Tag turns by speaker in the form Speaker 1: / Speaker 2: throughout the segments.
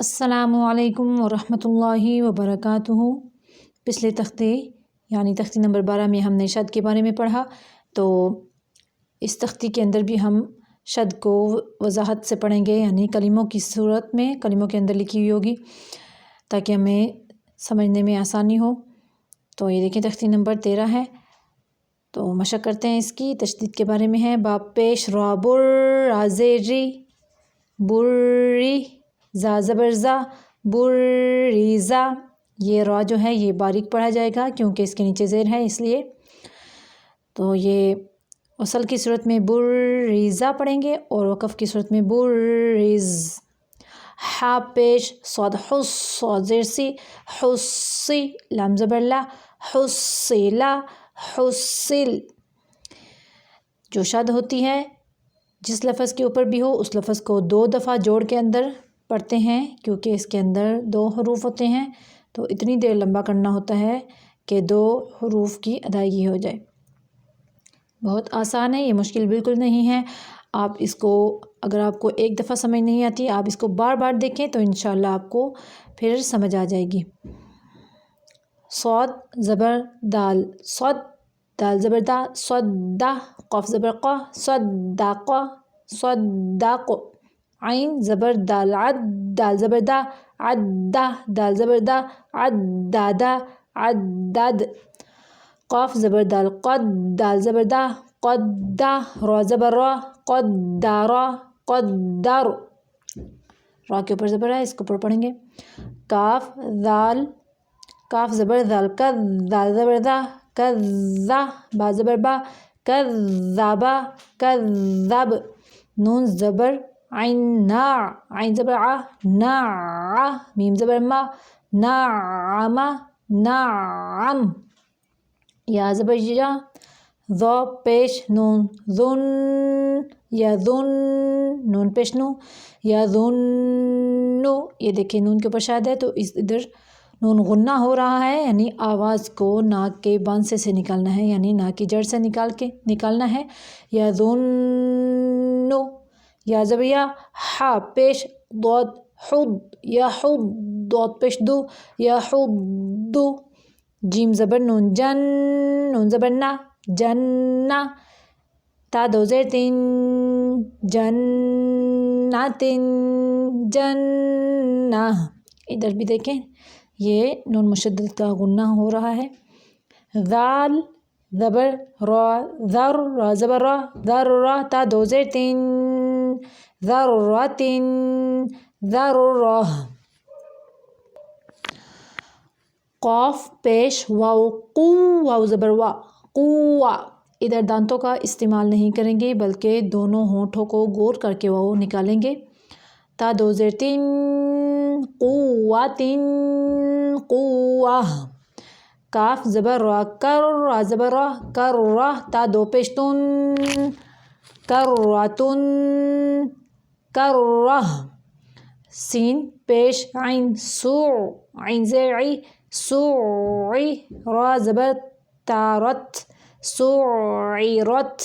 Speaker 1: السلام علیکم ورحمۃ اللہ وبرکاتہ۔ پچھلے تختے یعنی تختی نمبر 12 میں ہم نے شد کے بارے میں پڑھا، تو اس تختی کے اندر بھی ہم شد کو وضاحت سے پڑھیں گے، یعنی کلموں کی صورت میں کلموں کے اندر لکھی ہوئی ہوگی تاکہ ہمیں سمجھنے میں آسانی ہو۔ تو یہ دیکھیں تختی نمبر 13 ہے، تو مشق کرتے ہیں اس کی۔ تشدید کے بارے میں ہے، باب پیش را بر رازری بری زا زبر زا بریزا۔ یہ را جو ہے یہ باریک پڑھا جائے گا کیونکہ اس کے نیچے زیر ہے، اس لیے تو یہ وصل کی صورت میں بریزا پڑھیں گے اور وقف کی صورت میں بریز۔ ہا پیش صاد حس صاد زیر سی حسی لام زبر لا حسیلا حسل۔ جو شد ہوتی ہے جس لفظ کے اوپر بھی ہو اس لفظ کو 2 دفعہ جوڑ کے اندر پڑھتے ہیں کیونکہ اس کے اندر 2 حروف ہوتے ہیں، تو اتنی دیر لمبا کرنا ہوتا ہے کہ 2 حروف کی ادائیگی ہو جائے۔ بہت آسان ہے، یہ مشکل بالکل نہیں ہے۔ آپ اس کو اگر آپ کو ایک دفعہ سمجھ نہیں آتی، آپ اس کو بار بار دیکھیں تو انشاءاللہ آپ کو پھر سمجھ آ جائے گی۔ صاد زبر دال صد دال زبر دا صدا قاف زبر قا صدق صدق۔ عین زبر دال عد دال زبر دا عدہ دال زبر دا عددا عدد۔ قاف زبر دال قد دال زبر دا قدا را زبر را قدارا قدر۔ را کے اوپر زبر ہے، اس کو پڑھیں گے۔ کاف دال کاف زبر دال کذ دال زبر دا کذا با زبر با کذبا کذب۔ نون زبر عین نا عین زبر ع ناع میم زبر ما نعم نعم۔ یا زبر یا ذا پیش نون ذن یا ذن نون پیش نو یا ذنو۔ یہ دیکھیں نون کے اوپر شاد ہے تو ادھر نون غنہ ہو رہا ہے، یعنی آواز کو ناک کے بانسے سے نکالنا ہے، یعنی ناک کی جڑ سے نکالنا ہے۔ یا ذنو۔ یا زبر یا ہا پیش ضاد حد یا حد ضاد پیش دو یا حد۔ جیم زبر نون جن نون زبر نا جنہ۔ تا 2 زیر 3 جنات جنہ۔ ادھر بھی دیکھیں یہ نون مشدد کا غنہ ہو رہا ہے۔ ذال زبر را ذر را زبر را ذرہ تا 2 زیر 3 ذرۃ ذرہ۔ قاف پیش واو قو واو زبر وا قوا۔ ادھر دانتوں کا استعمال نہیں کریں گے بلکہ دونوں ہونٹوں کو گور کر کے واو نکالیں گے۔ تا 2 زیر 3 قوۃ قوہ۔ کاف زبر را کر را زبر را کرہ تا 2 پیش تن کرۃ کرہ۔ سین پیش عین سو عین زیر عی سوعی را زبر تارت سعیرت۔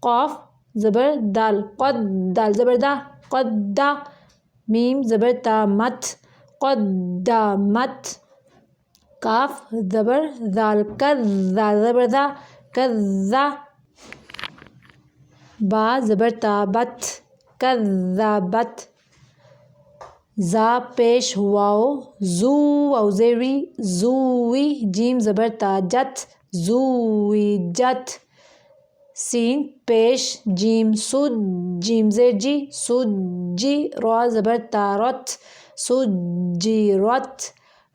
Speaker 1: قاف زبر دال قد دال زبر دا قدا میم زبر تا مت قدمت۔ کاف زبر ذال کذ ذال زبر دا کذا۔ با زبر تا بت کذبت۔ زا پیش واو زو واو زیری زوی جیم زبر تا جت زویجت۔ سین پیش جیم سد جیم زیر جی سجی را زبر تا رت سجیرت۔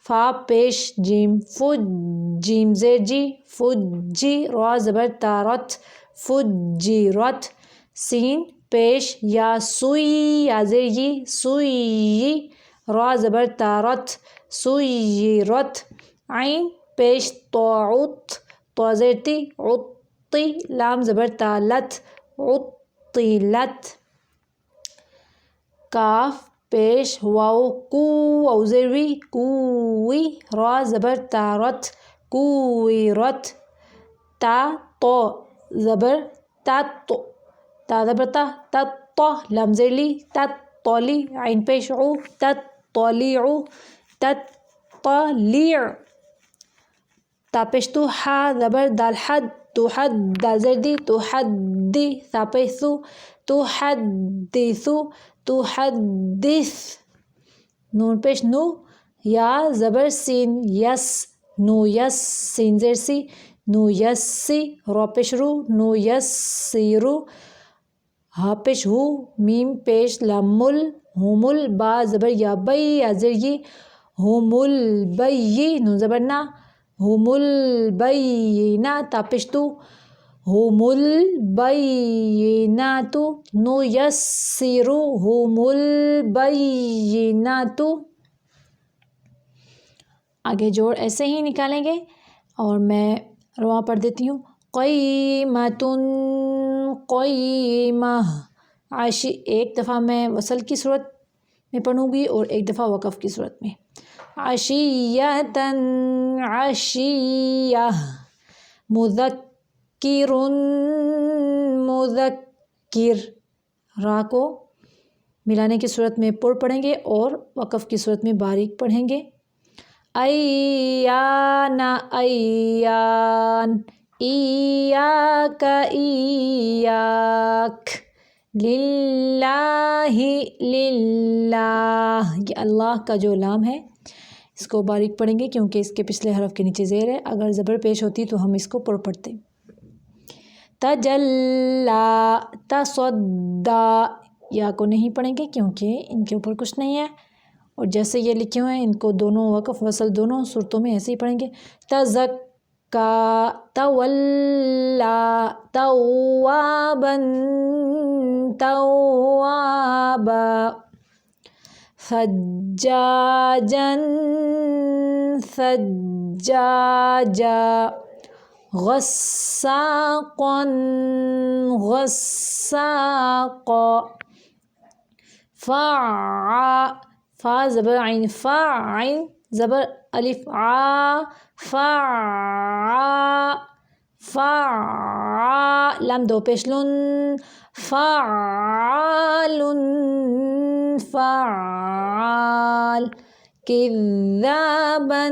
Speaker 1: فا پیش جیم فج جیم زیر جی فجی را زبر تا رت فجیرت۔ سین پیش یا سوئی یا زیر یی سوئی را زبر تا رت سویرت۔ عین پیش طاعت طا زیر تی عطی لام زبر تا لت عطیلت۔ کاف پیش واو کو واو زیر وی کوی را زبر تا رت کویرت۔ تا تو زبر تت تا زبر تا تت لام زیر لی تت طالی عین پیش عو تت تطلع تطلع تاپش تو حا زبر دال حد تحد دال زردی تحدی تاپش تو تحدث تحدث نون پیش نو یا زبر سین یس نو یس سین زر سی نو یسی رو پیش رو نو یسیرو ہا پیش ہو میم پیش لمل ہومل با زبر یا بی یا زر یہ ہومل بی نون زبر نا ہومل بینہ تا پیش تو ہومل بیناتو نو یسیرو ہومل بیناتو. آگے جوڑ ایسے ہی نکالیں گے اور میں رواں پڑھ دیتی ہوں. قیمتن قیمہ عاشی ایک دفعہ میں وصل کی صورت میں پڑھوں گی اور ایک دفعہ وقف کی صورت میں. عشیۃً عشیہ مذکر مذکر را کو ملانے کی صورت میں پر پڑھیں گے اور وقف کی صورت میں باریک پڑھیں گے. ایان ایان ایاک ایاک للہ للہ یہ اللہ کا جو لام ہے اس کو باریک پڑھیں گے کیونکہ اس کے پچھلے حرف کے نیچے زیر ہے. اگر زبر پیش ہوتی تو ہم اس کو پر پڑھتے. تجلی تصدی یا کو نہیں پڑھیں گے کیونکہ ان کے اوپر کچھ نہیں ہے اور جیسے یہ لکھے ہوئے ہیں ان کو دونوں وقف وصل دونوں صورتوں میں ایسے ہی پڑھیں گے. تزکا تولا توابا توابا ثجاجا ثجاجا غساقا غساقا فا زبر عین فا عین زبر الف ع فا فا لام دو پیش لن فعال فعال کذابا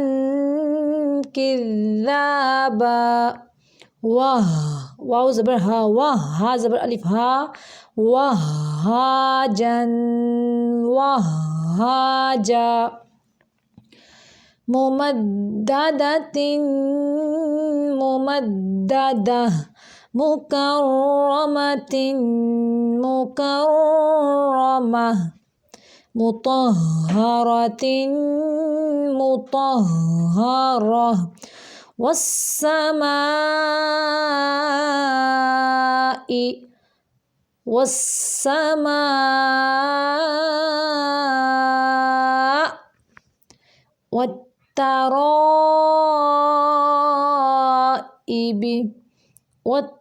Speaker 1: کذابا واو زبر ہا ہا زبر الف ہا وہاجا وہاجا ممددۃ ممددہ مکرمۃ مکرمہ مطہرۃ مطہرہ والسماء والسماء والترائب والترائب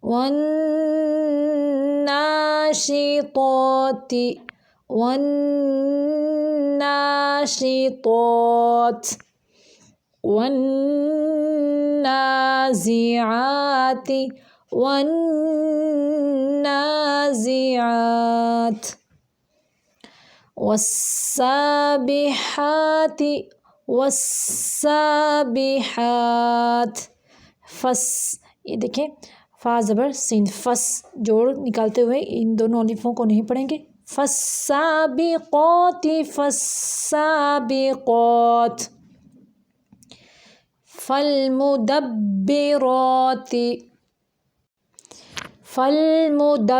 Speaker 1: والناشطات والناشطات والنازعات والنازعات والسابحات والسابحات فس یہ دیکھیں فا زبر سین فس جوڑ نکالتے ہوئے ان دونوں الفوں کو نہیں پڑھیں گے. فالسابقات فالسابقات فالمدبرات فالمدبرات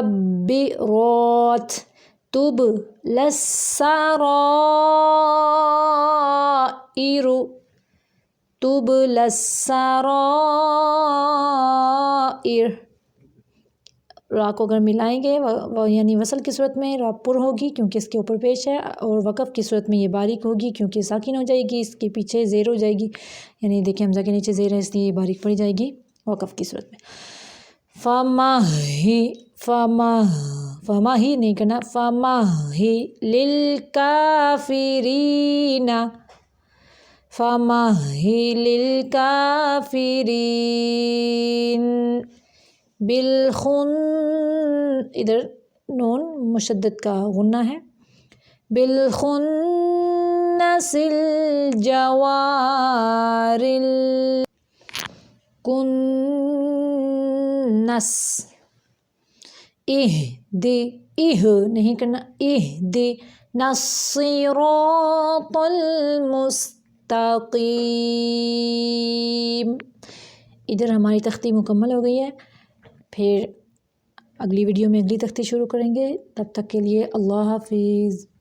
Speaker 1: تبلی السرائر تبلی السرائر را کو اگر ملائیں گے یعنی وصل کی صورت میں را پر ہوگی کیونکہ اس کے اوپر پیش ہے اور وقف کی صورت میں یہ باریک ہوگی کیونکہ ساکن ہو جائے گی اس کے پیچھے زیر ہو جائے گی یعنی دیکھیں حمزہ کے نیچے زیر ہے اس لیے یہ باریک پڑی جائے گی وقف کی صورت میں. فما ہی نہیں کرنا فما ہی للکافرین فما ہی للکافرین ادھر نون مشدد کا غنہ ہے. بالخنس الجوار الکنس. نہیں کرنا. الصراط المستقیم. ادھر ہماری تختی مکمل ہو گئی ہے. پھر اگلی ویڈیو میں اگلی تختی شروع کریں گے. تب تک کے لیے اللہ حافظ.